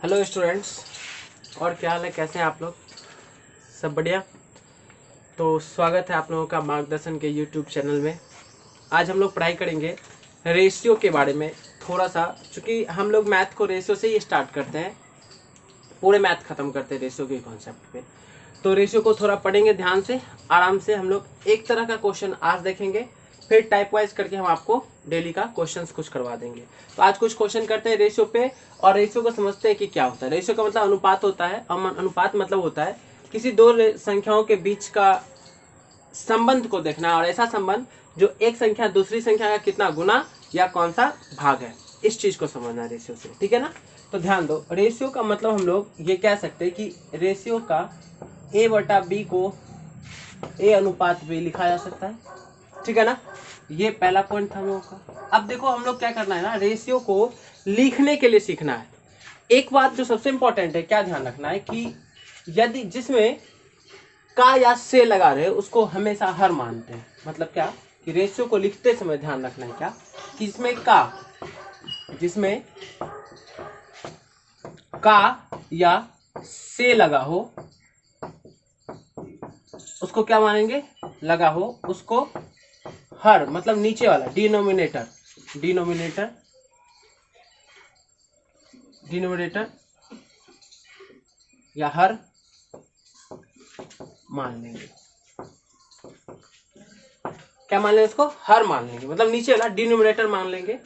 Hello students, और क्या हाल है, कैसे हैं आप लोग? सब बढ़िया। तो स्वागत है आप लोगों का मार्गदर्शन के यूट्यूब चैनल में। आज हम लोग पढ़ाई करेंगे रेशियो के बारे में थोड़ा सा, क्योंकि हम लोग मैथ को रेशियो से ही स्टार्ट करते हैं, पूरे मैथ खत्म करते हैं रेशियो के कॉन्सेप्ट पे। तो रेशियो को थोड़ा पढ़ेंगे ध्यान से, आराम से। हम लोग एक तरह का क्वेश्चन आज देखेंगे, फिर टाइप वाइज करके हम आपको डेली का क्वेश्चंस कुछ करवा देंगे। तो आज कुछ क्वेश्चन करते हैं रेशियो पे, और रेशियो को समझते हैं कि क्या होता है। रेशियो का मतलब अनुपात होता है। अनुपात मतलब होता है किसी दो संख्याओं के बीच का संबंध को देखना, और ऐसा संबंध जो एक संख्या दूसरी संख्या का कितना गुना या कौन सा भाग है, इस चीज को समझना रेशियो से। ठीक है ना? तो ध्यान दो, रेशियो का मतलब हम लोग ये कह सकते हैं कि रेशियो का a बटा b को a अनुपात b लिखा जा सकता है। ठीक है ना? ये पहला पॉइंट था हम लोगों का। अब देखो, हम लोग क्या करना है ना, रेशियो को लिखने के लिए सीखना है। एक बात जो सबसे इंपॉर्टेंट है, क्या ध्यान रखना है कि यदि जिसमें का या से लगा रहे उसको हमेशा हर मानते हैं। मतलब क्या कि रेशियो को लिखते समय ध्यान रखना है क्या कि जिसमें का या से लगा हो उसको क्या मानेंगे, लगा हो उसको हर, मतलब नीचे वाला डिनोमिनेटर या हर मान लेंगे। क्या मान लेंगे? उसको हर मान लेंगे, मतलब नीचे वाला डिनोमिनेटर मान लेंगे।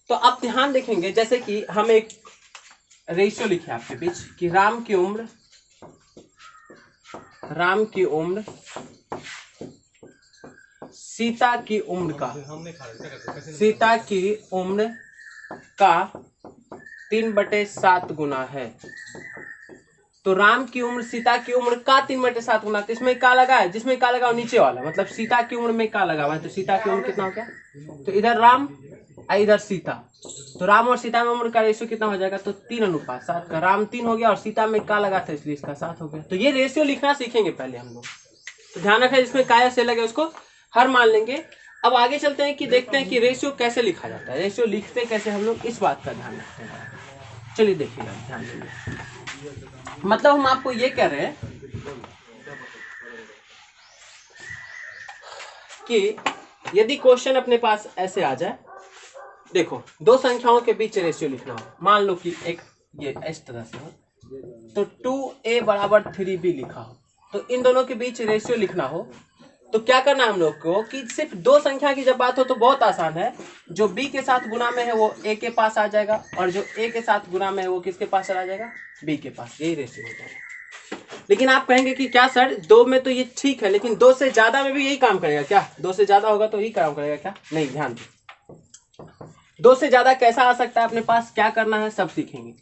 तो अब ध्यान देखेंगे, जैसे कि हम एक रेशियो लिखे आपके बीच कि राम की उम्र सीता की उम्र का 3/7 गुना है। तो राम की उम्र सीता की उम्र का 3/7 गुना, तो इसमें का लगा है, जिसमें का लगा नीचे वाला, मतलब सीता की उम्र में का लगा हुआ है। तो सीता की उम्र कितना हो गया, तो इधर राम और इधर सीता। तो राम और सीता में उम्र का रेशियो कितना हो जाएगा, तो 3:7 का। राम 3 हो गया और सीता में का लगा था, इसलिए इसका 7 हो गया। तो ये रेशियो लिखना सीखेंगे पहले हम लोग। तो ध्यान रखें, जिसमें का या से लगे उसको हर मान लेंगे। अब आगे चलते हैं कि देखते हैं कि रेशियो कैसे लिखा जाता है, रेशियो लिखते कैसे हम लोग, इस बात का ध्यान रखते हैं। चलिए देखिएगा ध्यान देंगे। मतलब हम आपको ये कह रहे हैं कि यदि क्वेश्चन अपने पास ऐसे आ जाए, देखो दो संख्याओं के बीच रेशियो लिखना हो, मान लो कि एक ये इस तरह से हो, तो 2a बराबर 3b लिखा हो, तो इन दोनों के बीच रेशियो लिखना हो तो क्या करना है हम लोग को कि सिर्फ दो संख्या की जब बात हो तो बहुत आसान है। जो b के साथ गुना में है वो a के पास आ जाएगा, और जो a के साथ गुना में है वो किसके पास चला जाएगा, b के पास। यही रेशियो हो जाएगा। लेकिन आप कहेंगे कि क्या सर, दो में तो ये ठीक है, लेकिन दो से ज्यादा में भी यही काम करेगा क्या? दो से ज्यादा होगा तो यही काम करेगा क्या? नहीं, ध्यान दो, दो से ज्यादा कैसा आ सकता है अपने पास, क्या करना है सब सीखेंगे।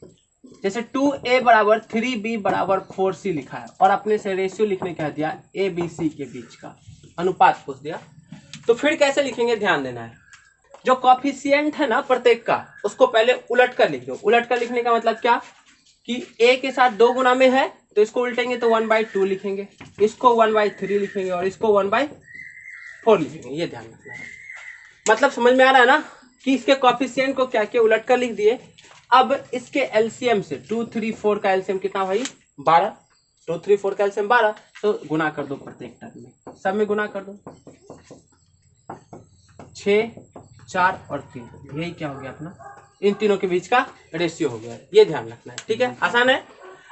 जैसे 2a बराबर 3b बराबर 4c लिखा है, और अपने से रेशियो लिखने कह दिया a b c के बीच का अनुपात पूछ दिया, तो फिर कैसे लिखेंगे ध्यान देना है। जो कॉफिशिएंट है ना प्रत्येक का, उसको पहले उलट कर लिख दो। उलट कर लिखने का मतलब क्या कि a के साथ 2 गुना में है तो इसको उल्टेंगे तो 1/2 लिखेंगे, इसको 1/3 लिखेंगे, और इसको 1/4 लिखेंगे। ये ध्यान रखना है। मतलब समझ में आ रहा है ना कि इसके कॉफिशिएंट को क्या किया, उलट कर लिख दिए। अब इसके एलसीएम से 2 3 4 का एलसीएम कितना भाई, 12। 2 3 4 का एलसीएम 12, तो गुना कर दो प्रत्येक टर्म में, सब में गुना कर दो। 6 4 और 3, यही क्या हो गया अपना, इन तीनों के बीच का रेशियो हो गया। ये ध्यान रखना है, ठीक है? आसान है।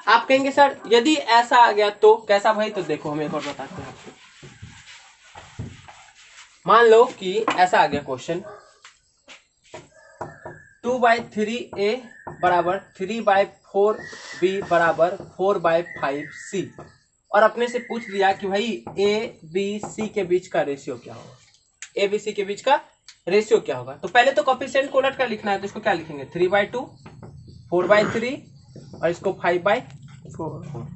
आप कहेंगे सर यदि ऐसा आ गया तो कैसा भाई, तो देखो हम एक और बताते हैं आपको। मान लो कि ऐसा आ गया क्वेश्चन, 2/3a बराबर 3/4b बराबर 4/5c, और अपने से पूछ दिया कि भाई a b c के बीच का रेशियो क्या होगा, a b c के बीच का रेशियो क्या होगा। तो पहले तो कोफिशिएंट को उलट कर लिखना है, तो इसको क्या लिखेंगे, 3/2, 4/3 और इसको 5/4।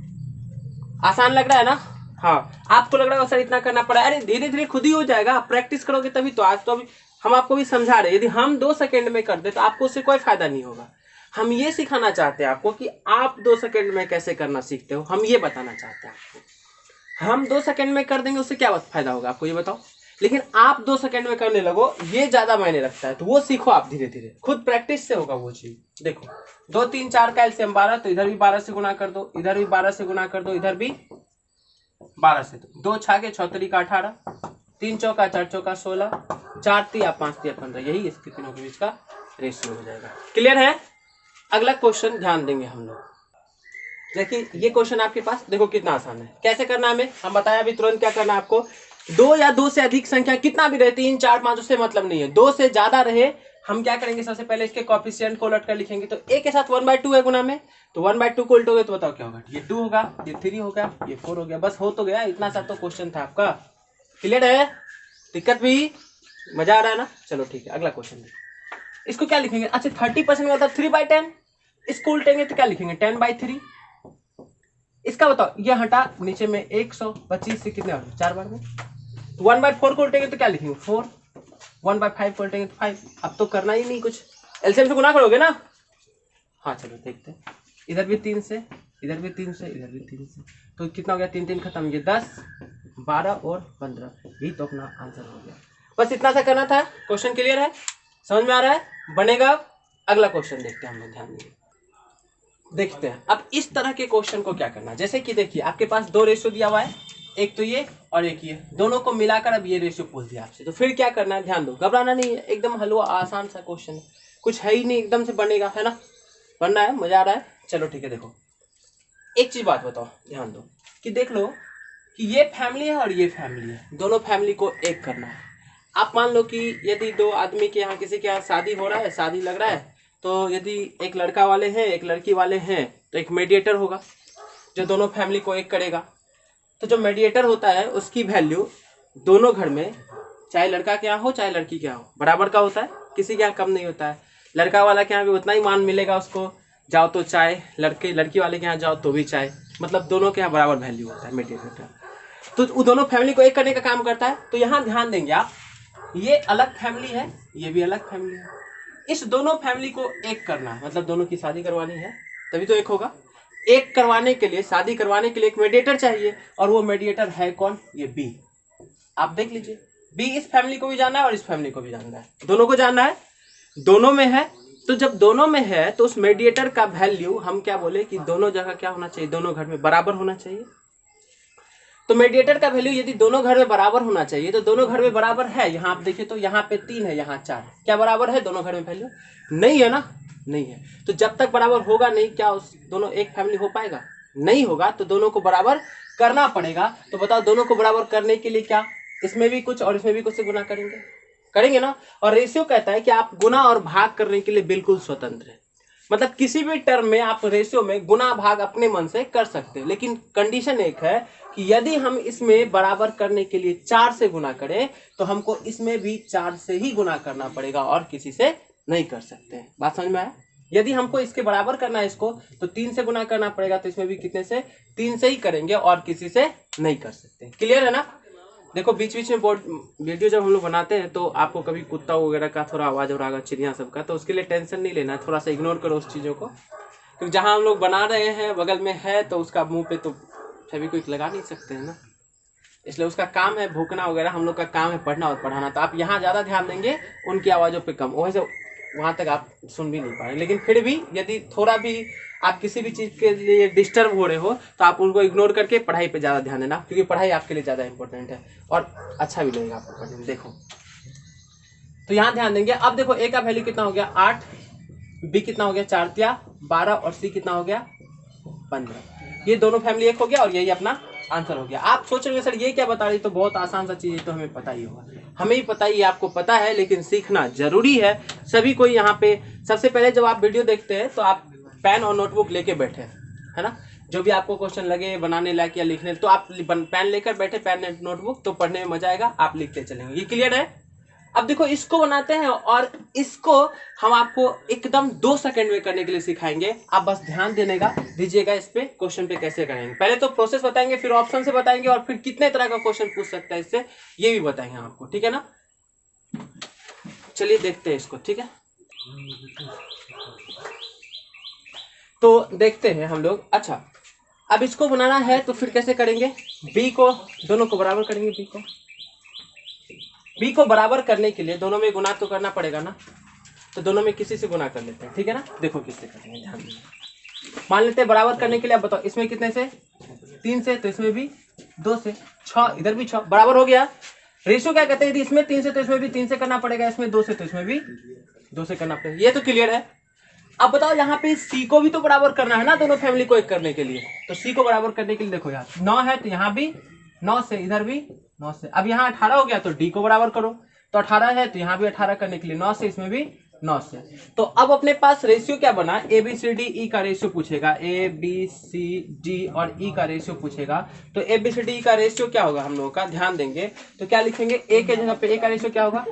आसान लग रहा है ना? हाँ, आपको लग रहा है सर इतना करना पड़ा, अरे धीरे धीरे खुद ही हो जाएगा, प्रैक्टिस करोगे तभी तो। आज तो अभी हम आपको भी समझा रहे, यदि हम 2 सेकंड में कर दे तो आपको उससे कोई फायदा नहीं होगा। हम ये सिखाना चाहते हैं आपको कि आप 2 सेकंड में कैसे करना सीखते हो, हम ये बताना चाहते हैं आपको। हम 2 सेकंड में कर देंगे, उससे क्या फायदा होगा आपको, ये बताओ। लेकिन आप 2 सेकंड में करने लगो, ये ज्यादा मायने रखता है। तो वो सीखो आप धीरे धीरे, खुद प्रैक्टिस से होगा वो चीज। देखो 2 3 4 का एलसीएम 12, तो इधर भी 12 से गुना कर दो, इधर भी 12 से गुना कर दो, इधर भी 12 से। 2 छाके 6 3 का 18, 3 चौका 4 चौका 16, 4 तिया 5 तिया 15, यही इसके तीनों के बीच का रेशियो हो जाएगा। क्लियर है? अगला क्वेश्चन ध्यान देंगे हम लोग। देखिए ये क्वेश्चन आपके पास देखो कितना आसान है। कैसे करना है हमें हम बताया अभी तुरंत। क्या करना है आपको, 2 या 2 से अधिक संख्या कितना भी रहे, 3 4 5 उससे मतलब नहीं है, 2 से ज्यादा रहे, हम क्या करेंगे सबसे पहले इसके कोएफिशिएंट को उलट कर लिखेंगे। तो a के साथ 1/2 है गुना में, तो 1/2 को उल्टोगे तो बताओ क्या होगा, ये 2 होगा, ये 3 होगा, ये 4 हो गया। बस हो तो गया, इतना सा तो क्वेश्चन था आपका। क्लियर है? दिक्कत भी? मजा आ रहा है ना? चलो ठीक है, अगला क्वेश्चन इसको क्या लिखेंगे। अच्छा 30% मतलब 3/10, इसको उल्टेंगे तो क्या लिखेंगे 10/3। इसका बताओ, ये हटा नीचे में 125 से कितने 4 बार में, 1/4 को उल्टेंगे तो क्या लिखेंगे 4, 1/5 को उल्टेंगे तो 5। अब तो करना ही नहीं कुछ, एलसीएम से गुना करोगे ना। हाँ चलो देखते हैं, इधर भी 3 से, इधर भी 3 से, इधर भी 3 से, तो कितना हो गया 3 3 खत्म, ये 10 12 और 15, यही तो अपना आंसर हो गया। बस इतना सा करना था। क्वेश्चन क्लियर है? समझ में आ रहा है? बनेगा। अगला क्वेश्चन देखते हैं हम लोग, ध्यान देंगे। देखते हैं अब इस तरह के क्वेश्चन को क्या करना है। जैसे कि देखिए आपके पास 2 रेशियो दिया हुआ है, एक तो ये और एक ये, दोनों को मिलाकर अब ये रेशियो पूछ दिया आपसे। तो फिर क्या करना है, ध्यान दो, घबराना नहीं है, एकदम हलवा आसान सा क्वेश्चन है, कुछ है ही नहीं, एकदम से बनेगा, है ना? बनना है, मजा आ रहा है? चलो ठीक है। देखो एक चीज बात बताओ, ध्यान दो कि देख लो कि ये फैमिली है और ये फैमिली है, दोनों फैमिली को एक करना है। आप मान लो कि यदि 2 आदमी के यहाँ किसी के यहाँ शादी हो रहा है, शादी लग रहा है, तो यदि एक लड़का वाले हैं एक लड़की वाले हैं, तो एक मेडिएटर होगा जो दोनों फैमिली को एक करेगा। तो जो मेडिएटर होता है उसकी वैल्यू दोनों घर में, चाहे लड़का के यहाँ हो चाहे लड़की के यहाँ हो, बराबर का होता है, किसी के यहाँ कम नहीं होता है। लड़का वाला के यहाँ भी उतना ही मान मिलेगा उसको, जाओ तो चाय, लड़की वाले के यहाँ जाओ तो भी चाय, मतलब दोनों के यहाँ बराबर वैल्यू होता है मेडिएटर का। तो वो दोनों फैमिली को एक करने का काम करता है। तो यहाँ ध्यान देंगे आप, ये अलग फैमिली है, ये भी अलग फैमिली है, इस दोनों फैमिली को एक करना है, मतलब दोनों की शादी करवानी है, तभी तो एक होगा। एक करवाने के लिए, शादी करवाने के लिए एक मेडिएटर चाहिए, और वो मेडिएटर है कौन, ये बी। आप देख लीजिए, बी इस फैमिली को भी जानना है और इस फैमिली को भी जानना है, दोनों को जानना है, दोनों में है। तो जब दोनों में है तो उस मेडिएटर का वैल्यू हम क्या बोले कि दोनों जगह क्या होना चाहिए, दोनों घर में बराबर होना चाहिए। तो मेडिएटर का वैल्यू यदि दोनों घर में बराबर होना चाहिए, तो दोनों घर में बराबर है। यहाँ आप देखिए तो यहाँ पे 3 है, यहाँ 4 है, क्या बराबर है दोनों घर में वैल्यू? नहीं है ना, नहीं है। तो जब तक बराबर होगा नहीं, क्या उस दोनों एक फैमिली हो पाएगा? नहीं होगा। तो दोनों को बराबर करना पड़ेगा। तो बताओ दोनों को बराबर करने के लिए क्या, इसमें भी कुछ और इसमें भी कुछ से गुना करेंगे, करेंगे ना। और रेशियो कहता है कि आप गुना और भाग करने के लिए बिल्कुल स्वतंत्र है, मतलब किसी भी टर्म में आप रेशियो में गुना भाग अपने मन से कर सकते हैं। लेकिन कंडीशन एक है कि यदि हम इसमें बराबर करने के लिए 4 से गुना करें, तो हमको इसमें भी 4 से ही गुना करना पड़ेगा और किसी से नहीं कर सकते। बात समझ में आया? यदि हमको इसके बराबर करना है इसको, तो 3 से गुना करना पड़ेगा, तो इसमें भी कितने से, 3 से ही करेंगे और किसी से नहीं कर सकते। क्लियर है ना? देखो बीच बीच में बोर्ड वीडियो जब हम लोग बनाते हैं तो आपको कभी कुत्ता वगैरह का थोड़ा आवाज हो रहा है, चिड़िया सबका, तो उसके लिए टेंशन नहीं लेना है, थोड़ा सा इग्नोर करो उस चीज़ों को, क्योंकि जहाँ हम लोग बना रहे हैं बगल में है, तो उसका मुंह पे तो फेविक्विक लगा नहीं सकते हैं ना, इसलिए उसका काम है भूकना वगैरह, हम लोग का काम है पढ़ना और पढ़ाना। तो आप यहाँ ज़्यादा ध्यान देंगे, उनकी आवाज़ों पे कम, वैसे वहाँ तक आप सुन भी नहीं पाएंगे। लेकिन फिर भी यदि थोड़ा भी आप किसी भी चीज़ के लिए डिस्टर्ब हो रहे हो, तो आप उनको इग्नोर करके पढ़ाई पे ज़्यादा ध्यान देना, क्योंकि पढ़ाई आपके लिए ज़्यादा इंपॉर्टेंट है और अच्छा भी लगेगा आपको पढ़ने में। देखो तो यहाँ ध्यान देंगे। अब देखो ए का वैल्यू कितना हो गया 8, बी कितना हो गया 4 तिया 12 और सी कितना हो गया 15। ये दोनों फैमिली एक हो गया और यही अपना आंसर हो गया। आप सोच रहे हैं सर ये क्या बता रही, तो बहुत आसान सा चीज है, तो हमें पता ही होगा, हमें ही पता ही, आपको पता है, लेकिन सीखना जरूरी है सभी को। यहाँ पे सबसे पहले जब आप वीडियो देखते हैं तो आप पेन और नोटबुक लेके बैठे, है ना, जो भी आपको क्वेश्चन लगे बनाने लायक या लिखने, तो आप पेन लेकर बैठे, पेन नोटबुक, तो पढ़ने में मजा आएगा, आप लिखते चलेंगे। ये क्लियर है? अब देखो इसको बनाते हैं और इसको हम आपको एकदम 2 सेकंड में करने के लिए सिखाएंगे। आप बस ध्यान देने का दीजिएगा इस पे, क्वेश्चन पे कैसे करेंगे। पहले तो प्रोसेस बताएंगे, फिर ऑप्शन से बताएंगे, और फिर कितने तरह का क्वेश्चन पूछ सकता है इससे, ये भी बताएंगे आपको, ठीक है ना। चलिए देखते हैं इसको, ठीक है। तो देखते हैं हम लोग। अच्छा अब इसको बनाना है तो फिर कैसे करेंगे, बी को, दोनों को बराबर करेंगे, बी को बी को बराबर करने के लिए दोनों में गुना तो करना पड़ेगा ना, तो दोनों में किसी से गुना कर लेते हैं, ठीक है ना। देखो किससे करेंगे, ध्यान दीजिए। मान लेते हैं बराबर करने के लिए, अब बताओ इसमें कितने से, 3 से, तो इसमें भी 2 से, 6, इधर भी 6, बराबर हो गया। रेशियो क्या कहते हैं, यदि इसमें 3 से तो इसमें भी 3 से करना पड़ेगा, इसमें 2 से तो इसमें भी 2 से करना पड़ेगा। ये तो क्लियर है। अब बताओ यहाँ पे सी को भी तो बराबर करना है ना, दोनों फैमिली को एक करने के लिए। तो सी को बराबर करने के लिए देखो यार 9 है तो यहाँ भी 9 से, इधर भी 9 से। अब यहाँ 18 हो गया तो डी को बराबर करो, तो 18 है तो यहाँ भी 18 करने के लिए 9 से, इसमें भी 9 से। तो अब अपने पास रेशियो क्या बना, A B C D E का रेशियो पूछेगा, ए बी सी डी और ई का रेशियो पूछेगा। तो A B C D E का रेशियो क्या होगा हम लोगों का, ध्यान देंगे तो क्या लिखेंगे, ए के जगह पे ए का रेशियो क्या होगा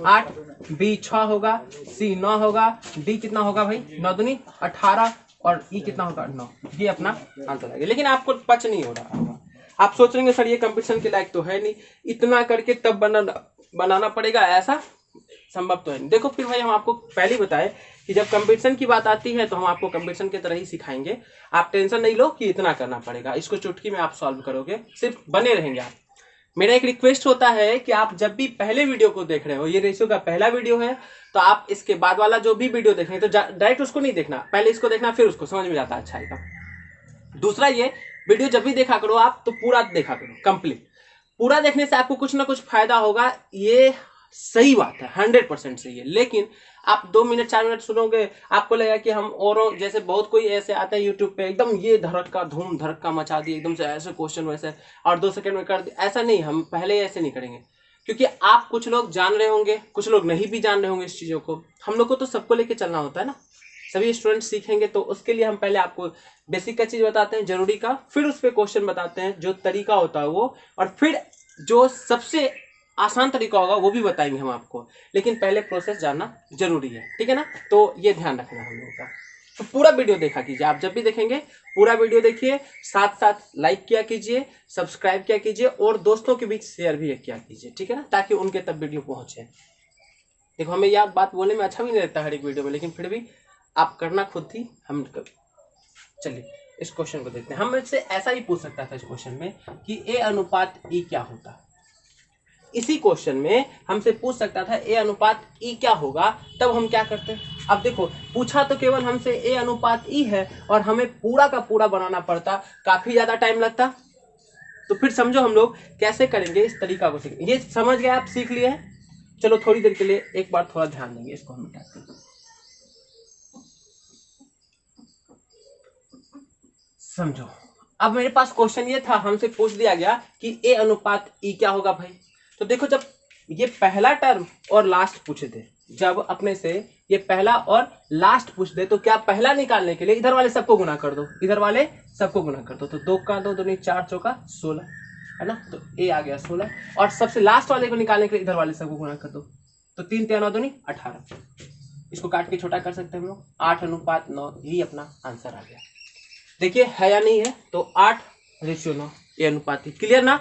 8, बी 6 होगा, सी 9 होगा, डी कितना होगा भाई 9 दूनी 18 और ई कितना होगा 9। ये अपना आंसर आ गया। लेकिन आपको पच नहीं हो रहा होगा, आप सोच रहे सर ये कंपटीशन के लायक तो है नहीं, इतना करके तब बनाना पड़ेगा, ऐसा संभव तो है नहीं। देखो फिर भाई हम आपको पहले ही बताए कि जब कंपटीशन की बात आती है तो हम आपको कंपटीशन की तरह ही सिखाएंगे। आप टेंशन नहीं लो कि इतना करना पड़ेगा, इसको चुटकी में आप सॉल्व करोगे, सिर्फ बने रहेंगे आप। मेरा एक रिक्वेस्ट होता है कि आप जब भी पहले वीडियो को देख रहे हो, ये रेशियो का पहला वीडियो है, तो आप इसके बाद वाला जो भी वीडियो देखेंगे तो डायरेक्ट उसको नहीं देखना, पहले इसको देखना, फिर उसको समझ में जाता है अच्छा आएगा। दूसरा, ये वीडियो जब भी देखा करो आप तो पूरा देखा करो, कंप्लीट। पूरा देखने से आपको कुछ ना कुछ फायदा होगा, ये सही बात है, 100% सही है। लेकिन आप 2 मिनट 4 मिनट सुनोगे, आपको लगेगा कि हम और जैसे बहुत कोई ऐसे आते हैं यूट्यूब पे, एकदम ये धड़का धूम धड़का मचा दिए, एकदम से ऐसे क्वेश्चन वैसे और 2 सेकंड में कर दिए, ऐसा नहीं, हम पहले ऐसे नहीं करेंगे। क्योंकि आप कुछ लोग जान रहे होंगे, कुछ लोग नहीं भी जान रहे होंगे इस चीजों को। हम लोग को तो सबको लेके चलना होता है ना, सभी स्टूडेंट सीखेंगे, तो उसके लिए हम पहले आपको बेसिक का चीज बताते हैं, जरूरी का, फिर उस पर क्वेश्चन बताते हैं, जो तरीका होता है वो, और फिर जो सबसे आसान तरीका होगा वो भी बताएंगे हम आपको। लेकिन पहले प्रोसेस जानना जरूरी है, ठीक है ना। तो ये ध्यान रखना हम लोगों का। तो पूरा वीडियो देखा कीजिए, आप जब भी देखेंगे पूरा वीडियो देखिए, साथ साथ लाइक किया कीजिए, सब्सक्राइब किया कीजिए और दोस्तों के बीच शेयर भी किया कीजिए, ठीक है ना, ताकि उनके तक वीडियो पहुंचे। देखो हमें यह बात बोलने में अच्छा भी नहीं लगता हर एक वीडियो में, लेकिन फिर भी आप करना खुद ही हम। चलिए इस क्वेश्चन को देखते हैं। हम इससे ऐसा ही पूछ सकता था इस क्वेश्चन में कि ए अनुपात ई क्या होता है। इसी क्वेश्चन में हमसे पूछ सकता था ए अनुपात ई क्या होगा, तब हम क्या करते। अब देखो पूछा तो केवल हमसे ए अनुपात ई है और हमें पूरा का पूरा बनाना पड़ता, काफी ज्यादा टाइम लगता। तो फिर समझो हम लोग कैसे करेंगे, इस तरीका को सीखेंगे। ये समझ गए आप, सीख लिए हैं। चलो थोड़ी देर के लिए एक बार थोड़ा ध्यान देंगे, इसको हम मिटाते हैं। समझो, अब मेरे पास क्वेश्चन ये था, हमसे पूछ दिया गया कि ए अनुपात ई क्या होगा भाई। तो देखो जब ये पहला टर्म और लास्ट पूछे थे, जब अपने से ये पहला और लास्ट पूछ दे, तो क्या पहला निकालने के लिए इधर वाले सबको गुना कर दो, इधर वाले सबको गुना कर दो। तो 2 का 2 दूनी 4 चौका 16 है ना, तो ए आ गया 16। और सबसे लास्ट वाले को निकालने के लिए इधर वाले सबको गुना कर दो, तो 3 3 9 दूनी 18। इसको काट के छोटा कर सकते हैं हम लोग, 8 अनुपात 9, यही अपना आंसर आ गया। देखिए है या नहीं है, तो 8:9 ये अनुपात। क्लियर ना,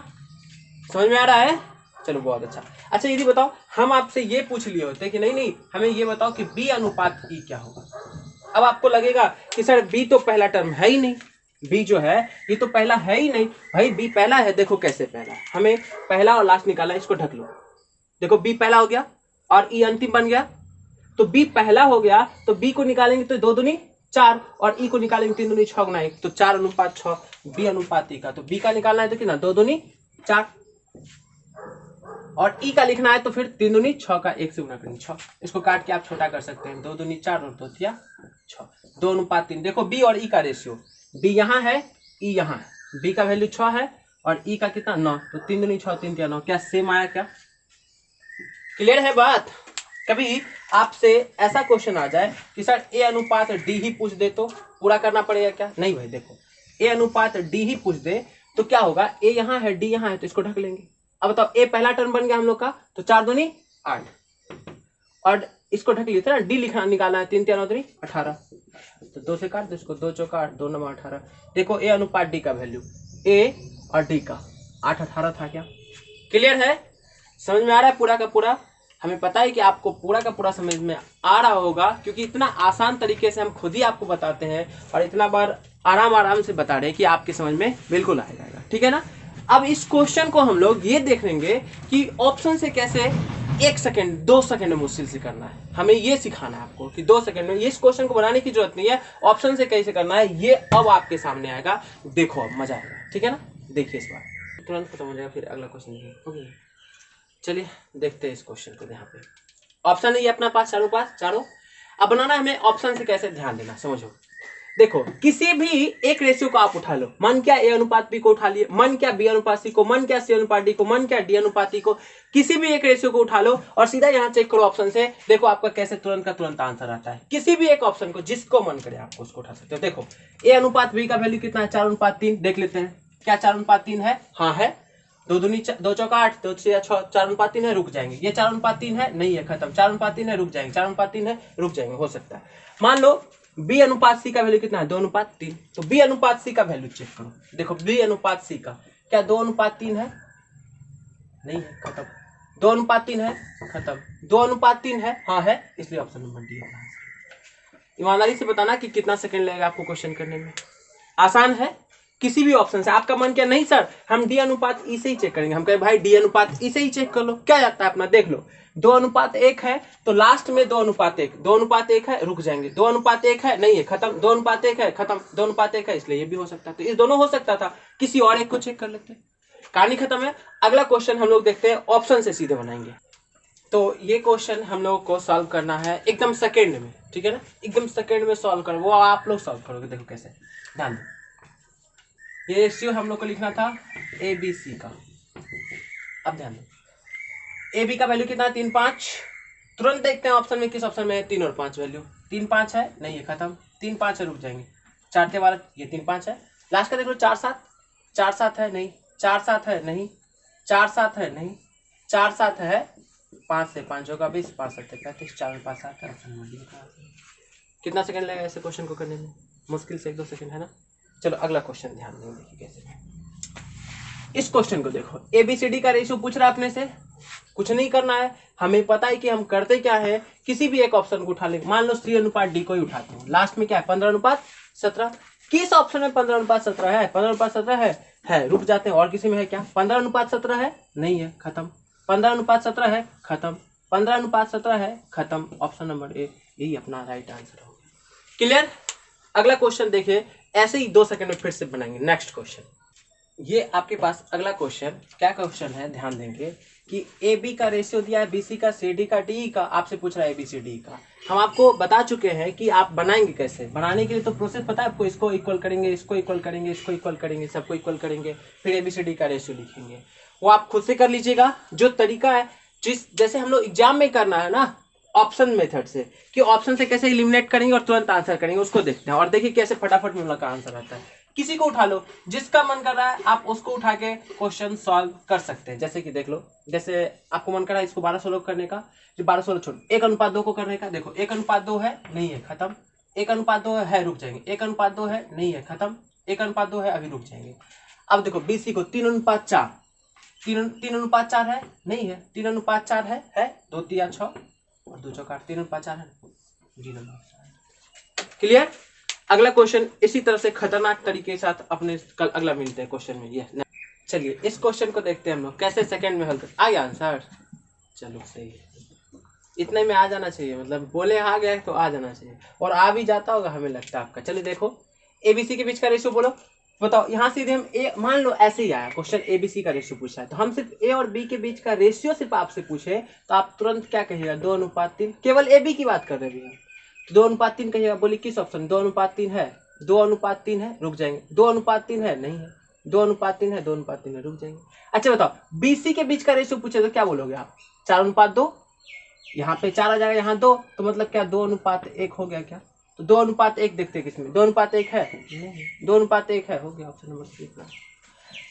समझ में आ रहा है। चलो बहुत अच्छा। अच्छा यदि बताओ हम आपसे ये पूछ लिए होते कि नहीं हमें ये बताओ कि बी अनुपात ई क्या होगा। अब आपको लगेगा कि सर बी तो पहला टर्म है ही नहीं, बी जो है ये तो पहला है ही नहीं। भाई बी पहला है, देखो कैसे पहला, हमें पहला और लास्ट निकाला, इसको ढक लो। देखो बी पहला हो गया और ई अंतिम बन गया, तो बी पहला हो गया, तो बी को निकालेंगे तो 2 दूनी 4 और ई को निकालेंगे 3 दूनी 6 गुना 1, तो 4 अनुपात 6 बी अनुपात ई का। तो बी का निकालना है तो कितना, 2 दूनी 4 और ई का लिखना है तो फिर 3 दूनी 6 का 1 से गुना करेंगे 6। इसको काट के आप छोटा कर सकते हैं, 2 दूनी 4 और 2 तिया 6, 2 अनुपात 3। देखो बी और ई का रेशियो, बी यहाँ है ई यहाँ है, बी का वैल्यू 6 है और ई का कितना 9, तो 3 दूनी 6 3 तिया 9, क्या सेम आया क्या। क्लियर है बात। कभी आपसे ऐसा क्वेश्चन आ जाए कि सर ए अनुपात डी ही पूछ दे तो पूरा करना पड़ेगा क्या, नहीं भाई देखो ए अनुपात डी ही पूछ दे तो क्या होगा, ए यहाँ है डी यहाँ है, तो इसको ढक लेंगे। अब बताओ ए पहला टर्म बन गया हम लोग का, तो 4 दूनी 8 और इसको ढक लिया था ना, डी लिखना निकालना है, 3 3 9 दूनी 18, तो 2 से काट दो इसको, 2 चौका 8 2 9 18। देखो ए अनुपात डी का वैल्यू, ए और डी का 8 18 था क्या। क्लियर है, समझ में आ रहा है पूरा का पूरा। हमें पता है कि आपको पूरा का पूरा समझ में आ रहा होगा, क्योंकि इतना आसान तरीके से हम खुद ही आपको बताते हैं और इतना बार आराम से बता रहे हैं कि आपके समझ में बिल्कुल आ जाएगा, ठीक है ना। अब इस क्वेश्चन को हम लोग ये देखेंगे कि ऑप्शन से कैसे 1 सेकंड 2 सेकंड में मुश्किल से करना है। हमें ये सिखाना है आपको कि 2 सेकंड में इस क्वेश्चन को बनाने की जरूरत नहीं है, ऑप्शन से कैसे करना है ये अब आपके सामने आएगा। देखो अब मजा आएगा, ठीक है ना। देखिए इस बार तुरंत खत्म हो जाएगा, फिर अगला क्वेश्चन देखिए। चलिए देखते हैं इस क्वेश्चन को। यहाँ पे ऑप्शन है ये अपना पास चारों। अब बनाना हमें ऑप्शन से कैसे, ध्यान देना, समझो। देखो किसी भी एक रेशियो को आप उठा लो, मन क्या ए अनुपात बी को उठा लिए, मन क्या बी अनुपात सी को, मन क्या सी अनुपात डी को, मन क्या डी अनुपात ई को, किसी भी एक रेशियो को उठा लो और सीधा यहाँ चेक करो ऑप्शन से। देखो आपका कैसे तुरंत का तुरंत आंसर आता है। किसी भी एक ऑप्शन को जिसको मन करे आपको उसको उठा सकते हो। देखो ए अनुपात बी का वैल्यू कितना है, 4:3। देख लेते हैं क्या 4:3 है, हाँ है। 2 दूनी 2 चौका 8, 2 6 4:3 है, रुक जाएंगे। ये 4:3 है, नहीं है, खत्म। 4:3 है, रुक जाएंगे। 4:3 है, रुक जाएंगे, हो सकता है। मान लो बी अनुपात सी का वैल्यू कितना है, 2:3। तो बी अनुपात सी का वैल्यू चेक करो। देखो बी अनुपात सी का क्या 2:3 है, नहीं है, खत्म। 2:3 है, खत्म। 2:3 है, हाँ है, इसलिए ऑप्शन नंबर डी है। ईमानदारी से बताना कि कितना सेकंड लगेगा आपको क्वेश्चन करने में। आसान है, किसी भी ऑप्शन से। आपका मन क्या, नहीं सर हम डी अनुपात ई से ही चेक करेंगे। हम कहे भाई डी अनुपात ई से ही चेक कर लो, क्या जाता है अपना, देख लो। 2:1 है तो लास्ट में 2:1, 2:1 है, रुक जाएंगे। 2:1 है, नहीं है, खत्म। 2:1 है, खत्म। 2:1 है, इसलिए ये भी हो सकता है। तो इस दोनों हो सकता था, किसी और एक को चेक कर लेते। कहानी खत्म है। अगला क्वेश्चन हम लोग देखते हैं, ऑप्शन से सीधे बनाएंगे। तो ये क्वेश्चन हम लोग को सॉल्व करना है एकदम सेकेंड में, ठीक है ना, एकदम सेकेंड में सॉल्व करो। वो आप लोग सॉल्व करोगे, देखो कैसे, ध्यान दो। ये रेशियो हम लोग को लिखना था ए बी सी का। अब ध्यान दो, ए बी का वैल्यू कितना है, 3 5। तुरंत देखते हैं ऑप्शन में किस ऑप्शन में है 3 और 5 वैल्यू। 3 5 है, नहीं है, खत्म। 3 5 है, रुक जाएंगे। 4 के बाद ये 3 5 है, लास्ट का देख लो 4 7। 4 7 है, नहीं। 4 7 है, नहीं। 4 7 है, नहीं। 4 7 है, 5 से 5 होगा 20, 5 7 35, 4 5 7 है। कितना सेकंड लगेगा ऐसे क्वेश्चन को करने में, मुश्किल से 1-2 सेकंड है ना। चलो अगला क्वेश्चन ध्यान देंगे, देखिए कैसे। इस क्वेश्चन को देखो, एबीसीडी का रेशियो पूछ रहा है अपने से, कुछ नहीं करना है। हमें पता है कि हम करते क्या है, किसी भी एक ऑप्शन को उठा लेंगे। मान लो सी अनुपात डी को ही उठाते हैं, लास्ट में क्या है 15:17। किस ऑप्शन में 15:17 है, 15:17 है, रुक जाते हैं। और किसी में है क्या, 15:17 है, नहीं है, खत्म। 15:17 है, खत्म। 15:17 है, खत्म। ऑप्शन नंबर ए यही अपना राइट आंसर होगा। क्लियर। अगला क्वेश्चन देखिए, ऐसे ही 2 सेकंड में फिर से बनाएंगे। नेक्स्ट क्वेश्चन, ये आपके पास अगला क्वेश्चन क्या क्वेश्चन है, ध्यान देंगे कि ए बी का रेशियो दिया है, बी सी का, सी डी का, डी का, आपसे पूछ रहा है ए बी सी डी का। हम आपको बता चुके हैं कि आप बनाएंगे कैसे। बनाने के लिए तो प्रोसेस पता है आपको, इसको इक्वल करेंगे, इसको इक्वल करेंगे, इसको इक्वल करेंगे, सबको इक्वल करेंगे, फिर ए बी सी डी का रेशियो लिखेंगे। वो आप खुद से कर लीजिएगा। जो तरीका है, जैसे हम लोग एग्जाम में करना है ना, ऑप्शन मेथड से, कि ऑप्शन से कैसे एलिमिनेट करेंगे और तुरंत आंसर करेंगे, उसको देखते हैं। और देखिए कैसे फटाफट में का आंसर आता है। किसी को उठा लो, जिसका मन कर रहा है आप उसको उठा के क्वेश्चन सॉल्व कर सकते हैं। जैसे कि देख लो, जैसे आपको मन कर रहा है इसको 12-16 करने का, जो 12-16 छोड़ 1:2 को करने का। देखो 1:2 है, नहीं है, खत्म। 1:2 है, रुक जाएंगे। 1:2 है, नहीं है, खत्म। 1:2 है, अभी रुक जाएंगे। अब देखो बीसी को 3:4, 3:4 है, नहीं है, 3:4 है 2 3 6 और 2 चौका 8, 3:4 है, डी नंबर। क्लियर। अगला क्वेश्चन इसी तरह से खतरनाक तरीके के साथ अपने कल अगला मिलते हैं क्वेश्चन में। ये चलिए इस क्वेश्चन को देखते हैं हम लोग कैसे सेकंड में हल कर। आ गया आंसर, चलो सही है। इतने में आ जाना चाहिए, मतलब बोले आ गया तो आ जाना चाहिए, और आ भी जाता होगा हमें लगता है आपका। चलिए देखो, एबीसी के बीच का रेशियो बोलो, बताओ। यहाँ सीधे हम ए, मान लो ऐसे ही आया क्वेश्चन, एबीसी का रेशियो पूछा है, तो हम सिर्फ ए और बी के बीच का रेशियो सिर्फ आपसे पूछे तो आप तुरंत क्या कहिएगा, 2:3। केवल ए बी की बात कर रहे हैं, 2:3 कहिएगा। बोली किस ऑप्शन, 2:3 है, 2:3 है, रुक जाएंगे। 2:3 है, नहीं है, 2:3 है, 2:3 है, रुक जाएंगे। अच्छा बताओ बीसी के बीच का रेशियो पूछे तो क्या बोलोगे आप, 4:2। यहाँ पे 4 आ जाएगा, यहाँ 2, तो मतलब क्या 2:1 हो गया क्या। तो 2:1 देखते हैं किसमें, 2:1 है, नहीं, 2:1 है, हो गया ऑप्शन नंबर सी।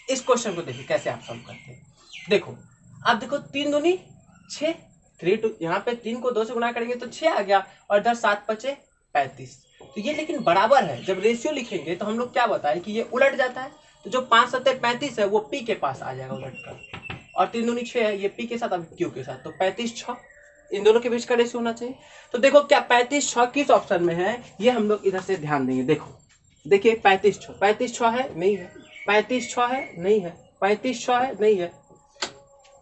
इस क्वेश्चन को देखिए कैसे आप सॉल्व करते हैं। देखो अब देखो 3 दूनी 6, 3 2, यहाँ पे 3 को 2 से गुना करेंगे तो 6 आ गया, और इधर 7 5 35। तो ये लेकिन बराबर है। जब रेशियो लिखेंगे तो हम लोग क्या बताएं कि ये उलट जाता है। तो जो 5 7 35 है वो पी के पास आ जाएगा उलट कर, और 3 दूनी 6 है, ये पी के साथ, अब क्यू के साथ। तो 35 6 इन दोनों के बीच का रेशियो होना चाहिए। तो देखो क्या 35 6 किस ऑप्शन में है, ये हम लोग इधर से ध्यान देंगे। देखो देखिए 35 6 है, नहीं है, 35 6 है, नहीं है, 3500 है, नहीं है,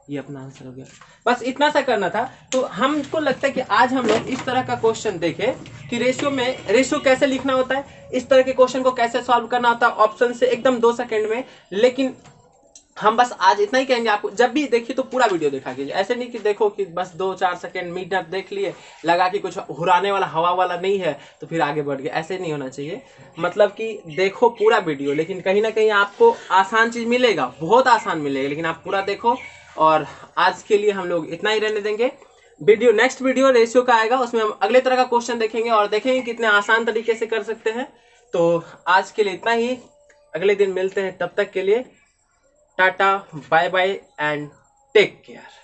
ये अपना आंसर हो गया। बस इतना सा करना था। तो हमको लगता है कि आज हम लोग इस तरह का क्वेश्चन देखें कि रेशियो कैसे लिखना होता है, इस तरह के क्वेश्चन को कैसे सॉल्व करना होता है ऑप्शन से एकदम 2 सेकंड में। लेकिन हम बस आज इतना ही कहेंगे आपको, जब भी देखिए तो पूरा वीडियो देखा कीजिए। ऐसे नहीं कि देखो कि बस 2-4 सेकंड मिनट देख लिए, लगा कि कुछ हुराने वाला हवा वाला नहीं है तो फिर आगे बढ़ गए, ऐसे नहीं होना चाहिए। मतलब कि देखो पूरा वीडियो, लेकिन कहीं ना कहीं आपको आसान चीज मिलेगा, बहुत आसान मिलेगा, लेकिन आप पूरा देखो। और आज के लिए हम लोग इतना ही रहने देंगे। नेक्स्ट वीडियो रेशियो का आएगा, उसमें हम अगले तरह का क्वेश्चन देखेंगे और देखेंगे कितने आसान तरीके से कर सकते हैं। तो आज के लिए इतना ही, अगले दिन मिलते हैं, तब तक के लिए tata bye bye and take care.